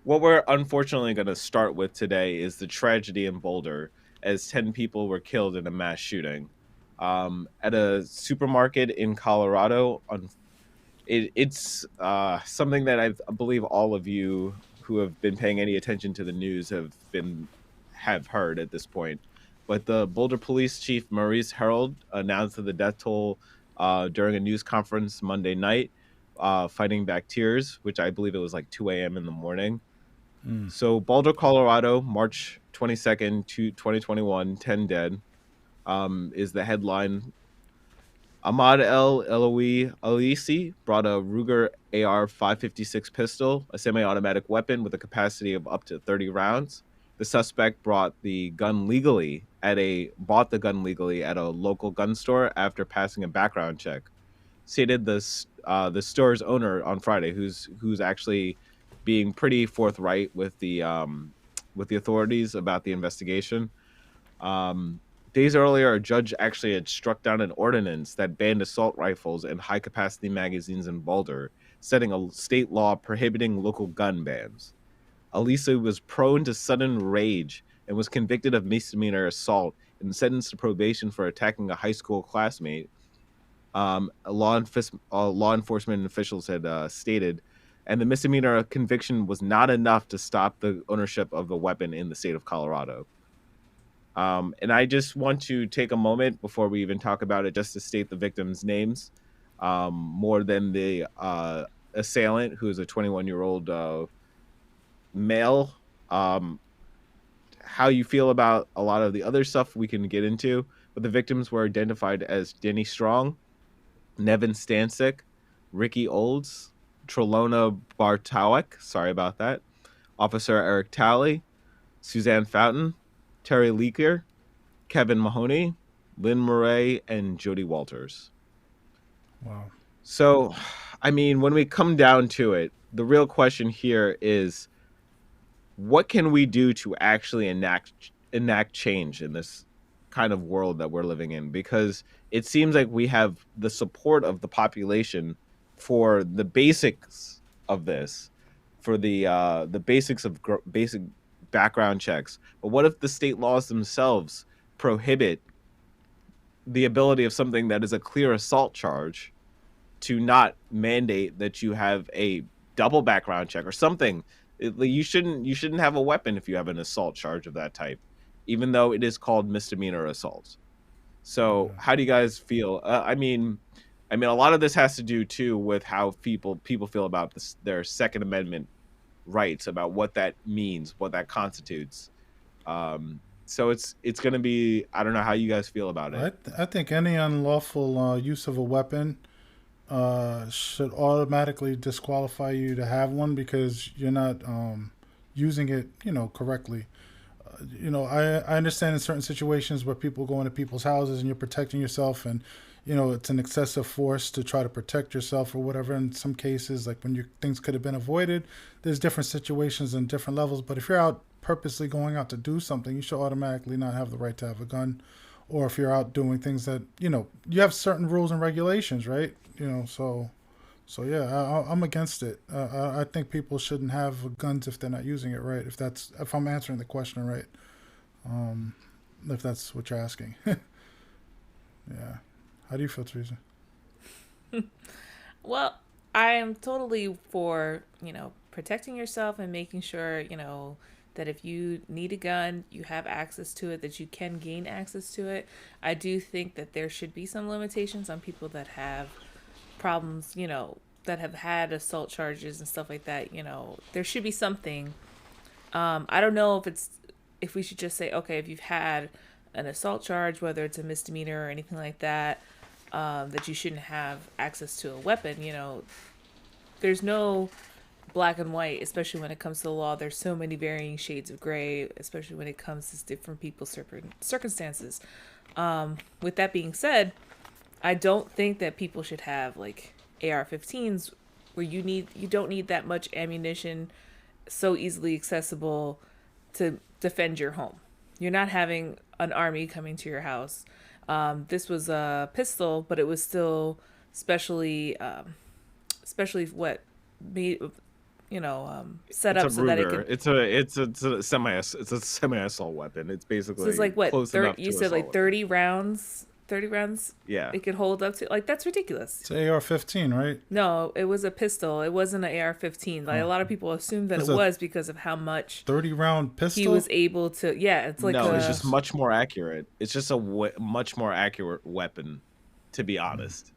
What we're unfortunately going to start with today is the tragedy in Boulder, as 10 people were killed in a mass shooting at a supermarket in Colorado. It's something that I believe all of you who have been paying any attention to the news have heard at this point. But the Boulder Police Chief Maurice Harold announced that the death toll during a news conference Monday night, fighting back tears, which I believe it was like 2 a.m. in the morning. Mm. So Boulder, Colorado, March 22nd, 2021, 10 dead, is the headline. Ahmad El Eloui Alisi brought a Ruger AR 556 pistol, a semi automatic weapon with a capacity of up to 30 rounds. The suspect bought the gun legally at a local gun store after passing a background check. Stated the store's owner on Friday, who's actually being pretty forthright with the authorities about the investigation. Um, Days earlier, a judge actually had struck down an ordinance that banned assault rifles and high capacity magazines in Boulder, setting a state law prohibiting local gun bans. Elisa was prone to sudden rage and was convicted of misdemeanor assault and sentenced to probation for attacking a high school classmate. Law enforcement officials had stated, and the misdemeanor conviction was not enough to stop the ownership of the weapon in the state of Colorado. And I just want to take a moment before we even talk about it just to state the victims' names, more than the assailant, who is a 21-year-old male. Um, how you feel about a lot of the other stuff we can get into, but the victims were identified as Denny Strong, Nevin Stancic, Ricky Olds, Trelona Bartowek, sorry about that, Officer Eric Talley, Suzanne Fountain, Terry Leaker, Kevin Mahoney, Lynn Murray, and Jody Walters. Wow. So, I mean, when we come down to it, the real question here is what can we do to actually enact change in this kind of world that we're living in? Because it seems like we have the support of the population for the basics of this, for the basics of basic background checks. But what if the state laws themselves prohibit the ability of something that is a clear assault charge to not mandate that you have a double background check or something? Like, you shouldn't have a weapon if you have an assault charge of that type, even though it is called misdemeanor assault. So, Yeah. how do you guys feel? I mean, a lot of this has to do too with how people feel about their Second Amendment rights, about what that means, what that constitutes. So it's going to be. I don't know how you guys feel about it. I think any unlawful use of a weapon should automatically disqualify you to have one because you're not using it, correctly. I understand in certain situations where people go into people's houses and you're protecting yourself, and it's an excessive force to try to protect yourself or whatever. In some cases, like when things could have been avoided, there's different situations and different levels. But if you're out purposely going out to do something, you should automatically not have the right to have a gun. Or if you're out doing things that you have certain rules and regulations, right? So yeah, I'm against it. I think people shouldn't have guns if they're not using it right. If I'm answering the question right, um, if that's what you're asking. Yeah. How do you feel, Teresa? Well, I am totally for, protecting yourself and making sure, that if you need a gun, you have access to it, that you can gain access to it. I do think that there should be some limitations on people that have problems, that have had assault charges and stuff like that. There should be something. I don't know if we should just say, okay, if you've had an assault charge, whether it's a misdemeanor or anything like that, that you shouldn't have access to a weapon. There's no black and white, especially when it comes to the law. There's so many varying shades of gray, especially when it comes to different people's circumstances. With that being said, I don't think that people should have like AR-15s where you don't need that much ammunition so easily accessible to defend your home. You're not having an army coming to your house. This was a pistol, but it was still specially, especially what made set It's a up so that it Ruger. could. It's a semi assault weapon. It's So it's basically like what close 30? enough You to said like assault. 30 rounds. 30 rounds. Yeah. It could hold up to like that's ridiculous. It's AR-15, right? No, it was a pistol. It wasn't an AR-15. Like a Oh, lot of people assumed that it's it a was because of how much 30-round he was pistol. able to. Yeah, it's like No, it's a just Jesus. much more accurate. It's just a much more accurate weapon, to be honest.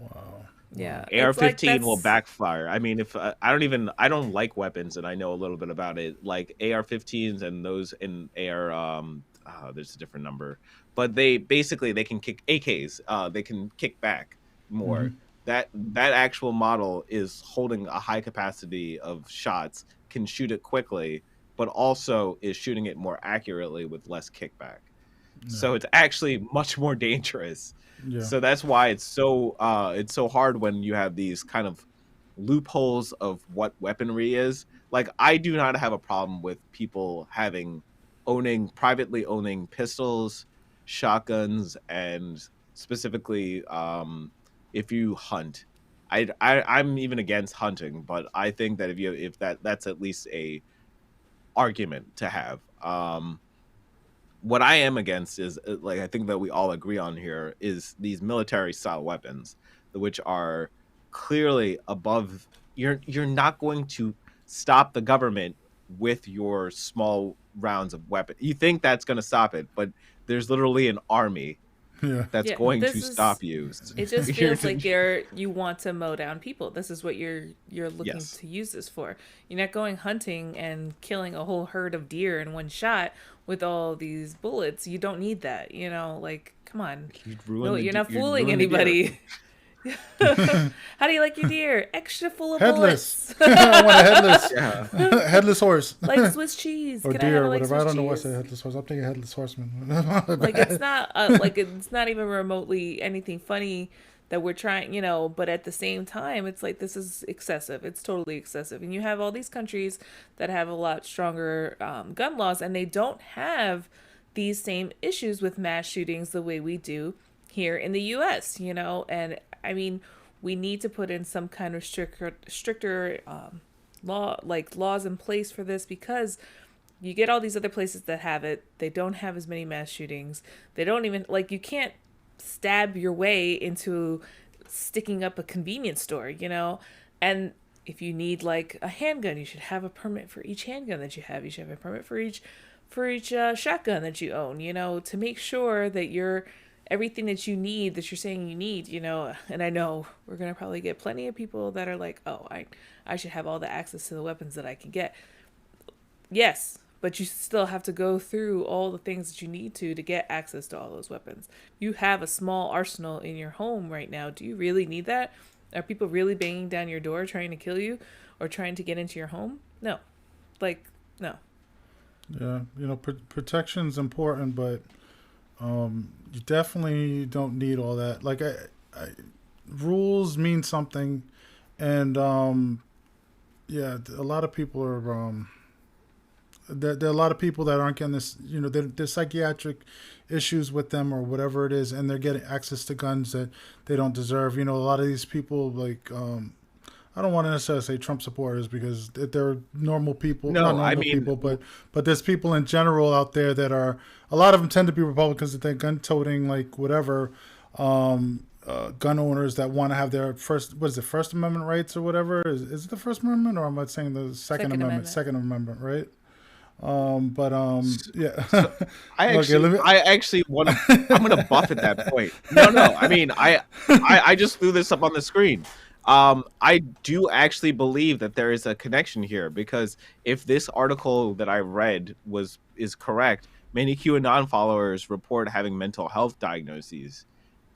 Wow. yeah. Wow. It's like AR-15 will that's backfire. I mean, if I don't like weapons, and I know a little bit about it. Like AR-15s and those in AR, there's a different number, but they basically they can kick AKs. They can kick back more. Hmm. That actual model is holding a high capacity of shots, can shoot it quickly, but also is shooting it more accurately with less kickback. Yeah. So it's actually much more dangerous. Yeah. So that's why it's so hard when you have these kind of loopholes of what weaponry is. Like I do not have a problem with people having privately owning pistols, shotguns, and specifically if you hunt. I'm even against hunting, but I think that if that's at least a argument to have. What I am against is like I think that we all agree on here is these military style weapons, which are clearly above. You're not going to stop the government with your small rounds of weapon. You think that's going to stop it, but there's literally an army Yeah. that's yeah. going to This stop is. you. It just You're, feels like you want to mow down people. This is what you're looking yes, to use this for. You're not going hunting and killing a whole herd of deer in one shot with all these bullets. You don't need that. Like come on. No, you're not you'd fooling ruin the deer. anybody. How do you like your deer? Extra full of Headless. bullets. I want a headless, Yeah, headless horse. Like Swiss cheese. Or Can I have deer, it or like whatever. I Swiss don't know what's a cheese? headless horse. I'm thinking headless horseman. My Like it's bad. not it's not even remotely anything funny that we're trying, but at the same time it's like this is excessive. It's totally excessive. And you have all these countries that have a lot stronger gun laws, and they don't have these same issues with mass shootings the way we do here in the US, and I mean we need to put in some kind of stricter laws in place for this, because you get all these other places that have it. They don't have as many mass shootings. They don't even you can't stab your way into sticking up a convenience store, And if you need like a handgun, you should have a permit for each handgun that you have. You should have a permit for each shotgun that you own, to make sure that you're everything that you need, that you're saying you need, And I know we're gonna probably get plenty of people that are like, oh, I should have all the access to the weapons that I can get. Yes, but you still have to go through all the things that you need to get access to all those weapons. You have a small arsenal in your home right now. Do you really need that? Are people really banging down your door trying to kill you or trying to get into your home? No. No. Yeah, protection's important, but you definitely don't need all that. Like, rules mean something, and yeah, a lot of people are. There are a lot of people that aren't getting this. There's psychiatric issues with them or whatever it is, and they're getting access to guns that they don't deserve. A lot of these people, like, I don't want to necessarily say Trump supporters, because they're normal people, not no, I normal mean, people, but there's people in general out there that are, a lot of them tend to be Republicans, that they're gun toting, like whatever, gun owners that want to have their First Amendment rights or whatever. Is it the First Amendment, or am I saying the Second Amendment? Amendment. Second Amendment, right? But yeah. so Okay, let me. I actually want to. I'm gonna buff at that point. No. I mean, I just threw this up on the screen. I do actually believe that there is a connection here, because if this article that I read is correct, many QAnon followers report having mental health diagnoses.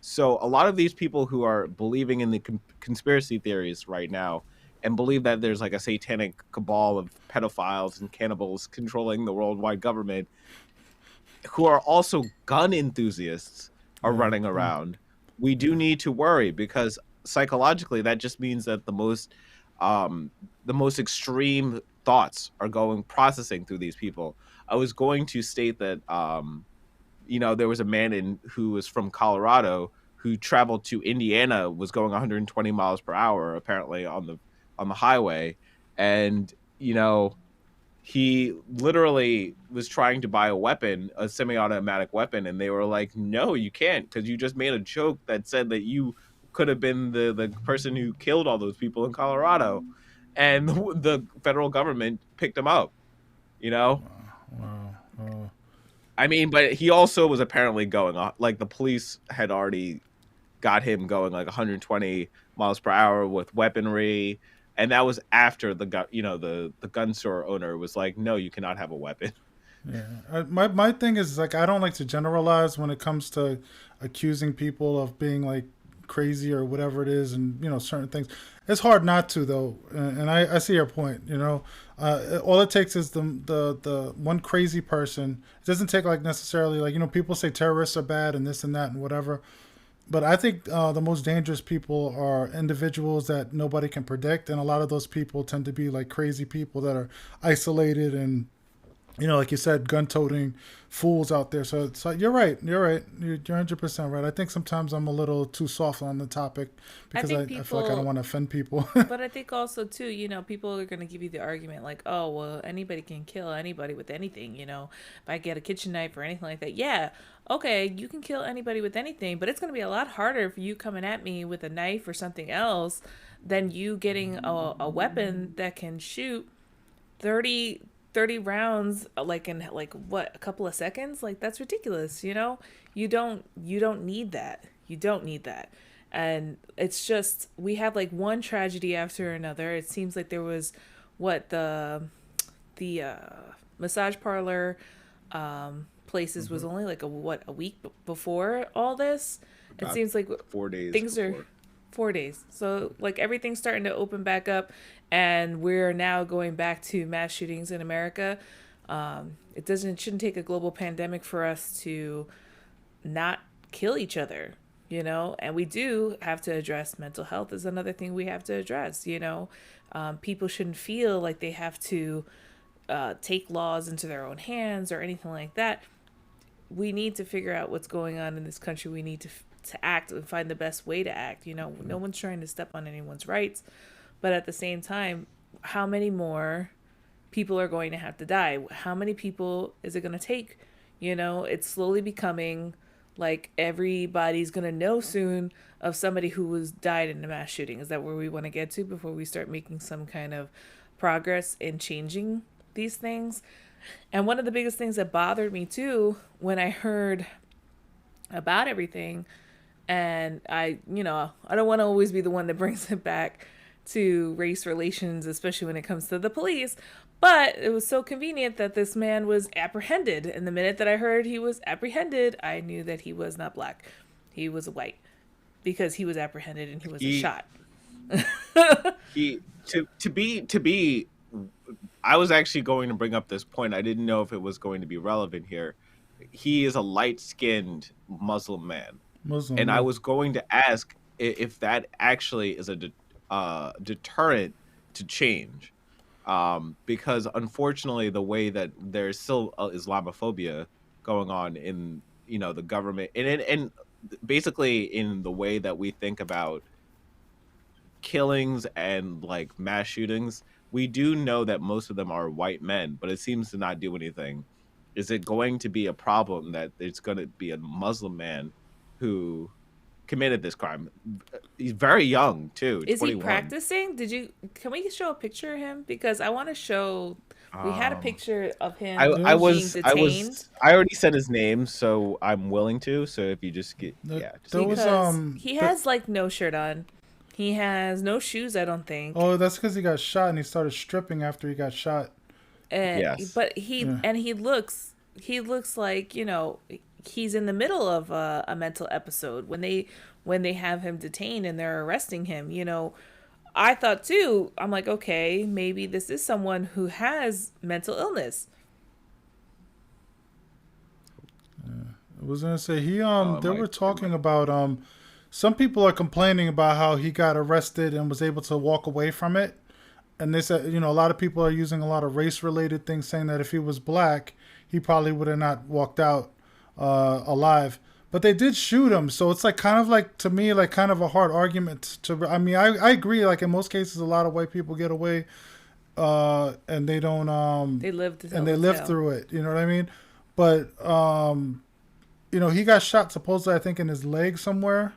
So a lot of these people who are believing in the conspiracy theories right now and believe that there's like a satanic cabal of pedophiles and cannibals controlling the worldwide government, who are also gun enthusiasts, are Yeah, running yeah, around. We do need to worry, because psychologically that just means that um the most extreme thoughts are going processing through these people. I was going to state that there was a man who was from Colorado who traveled to Indiana, was going 120 miles per hour apparently on the highway, and you know he literally was trying to buy a weapon, a semi-automatic weapon, and they were like, "No, you can't, because you just made a joke that said that you could have been the person who killed all those people in Colorado," and the federal government picked him up. You know, Wow. I mean, but he also was apparently going off like the police had already got him going like 120 miles per hour with weaponry, and that was after the gun, the gun store owner was like, "No, you cannot have a weapon." Yeah. My thing is like I don't like to generalize when it comes to accusing people of being like crazy or whatever it is, and certain things. It's hard not to though, and I see your point. All it takes is the one crazy person. It doesn't take like necessarily like people say terrorists are bad and this and that and whatever. But I think the most dangerous people are individuals that nobody can predict, and a lot of those people tend to be like crazy people that are isolated and like you said, gun-toting fools out there. So you're right. You're 100% right. I think sometimes I'm a little too soft on the topic I because think I feel like I don't people want to offend people. But I think also too, people are going to give you the argument like, "Oh, well, anybody can kill anybody with anything, If I get a kitchen knife or anything like that." Yeah. Okay, you can kill anybody with anything, but it's going to be a lot harder for you coming at me with a knife or something else than you getting a weapon that can shoot 30 rounds like in like what, a couple of seconds. Like that's ridiculous. You don't need that. You don't need that. And it's just we have like one tragedy after another. It seems like there was what the massage parlor places was Mhm. only like a week before all this. It About seems like 4 days things are before. 4 days. So like everything's starting to open back up, and we're now going back to mass shootings in America. It shouldn't take a global pandemic for us to not kill each other, and we do have to address mental health is another thing we have to address. People shouldn't feel like they have to take laws into their own hands or anything like that. We need to figure out what's going on in this country. We need to act and find the best way to act. No one's trying to step on anyone's rights, but at the same time, how many more people are going to have to die? How many people is it going to take? It's slowly becoming like everybody's going to know soon of somebody who was died in a mass shooting. Is that where we want to get to before we start making some kind of progress in changing these things? And one of the biggest things that bothered me too when I heard about everything, and I don't want to always be the one that brings it back to race relations, especially when it comes to the police. But it was so convenient that this man was apprehended. And the minute that I heard he was apprehended, I knew that he was not black. He was white because he was apprehended and he wasn't He shot. he to be I was actually going to bring up this point. I didn't know if it was going to be relevant here. He is a light-skinned Muslim man, Muslim, and I yeah. was going to ask if that actually is a deterrent to change, because unfortunately, the way that there's still Islamophobia going on in the government, and basically in the way that we think about killings and like mass shootings, we do know that most of them are white men, but it seems to not do anything. Is it going to be a problem that it's going to be a Muslim man who committed this crime? He's very young too, Is he 21. practicing? Can we show a picture of him? Because I want to show, we had a Um, picture of I him I There's being was I detained was I already said his name, so I'm willing to. So if you just get there, yeah, just there give me a was second. because he the, has like no shirt on. He has no shoes, I don't think. oh, that's because he got shot and he started stripping after he got shot. And Yes. but he Yeah. and he looks like, he's in the middle of a mental episode when they have him detained and they're arresting him. I thought too, I'm like, okay, maybe this is someone who has mental illness. I was gonna say he Oh, they were it might. talking about some people are complaining about how he got arrested and was able to walk away from it. And they said, a lot of people are using a lot of race related things, saying that if he was black, he probably would have not walked out alive. But they did shoot him, so it's like kind of like to me like kind of a hard argument to. I mean, I agree. Like in most cases, a lot of white people get away and they don't They live to and tell they the live tale. through it. You know what I mean? But he got shot supposedly, I think, in his leg somewhere.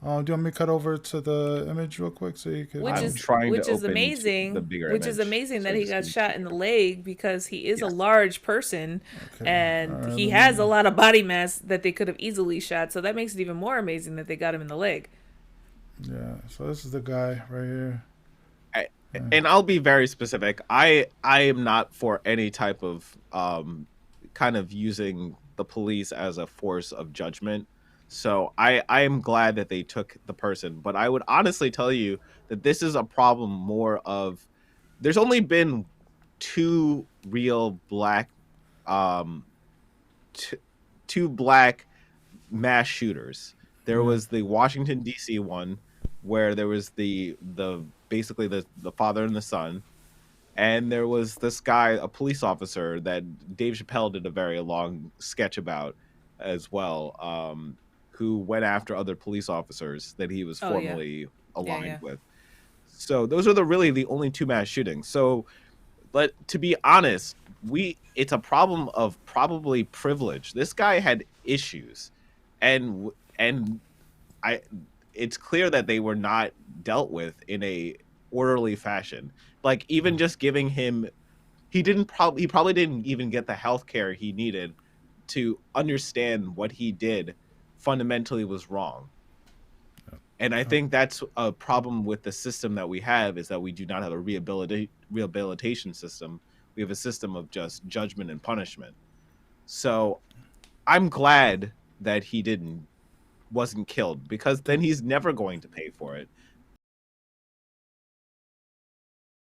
Do you want me to cut over to the image real quick so you could? which I'm is trying to which is open to the amazing bigger which is image, amazing so that he just got give me 2 shot in the seconds. leg because he is a Yes. large person Okay. All and right. he Let has a me. lot of body mass that they could have easily shot, so that makes it even more amazing that they got him in the leg. Yeah. So this is the guy right here. I, Uh, and I'll be very specific. I am not for any type of kind of using the police as a force of judgment. So I am glad that they took the person, but I would honestly tell you that this is a problem more of there's only been two real black um t- two black mass shooters. There yeah. was the Washington D.C. one where there was the basically the father and the son, and there was this guy, a police officer that Dave Chappelle did a very long sketch about as well, who went after other police officers that he was Oh yeah. formerly Yeah, aligned yeah. with. So those are really the only two mass shootings. So but to be honest, we it's a problem of probably privilege. This guy had issues, and I it's clear that they were not dealt with in a orderly fashion. Like even just giving him he probably didn't even get the health care he needed to understand what he did fundamentally was wrong. And I think that's a problem with the system that we have is that we do not have a rehabilitation system. We have a system of just judgment and punishment. So I'm glad that he didn't wasn't killed because then he's never going to pay for it.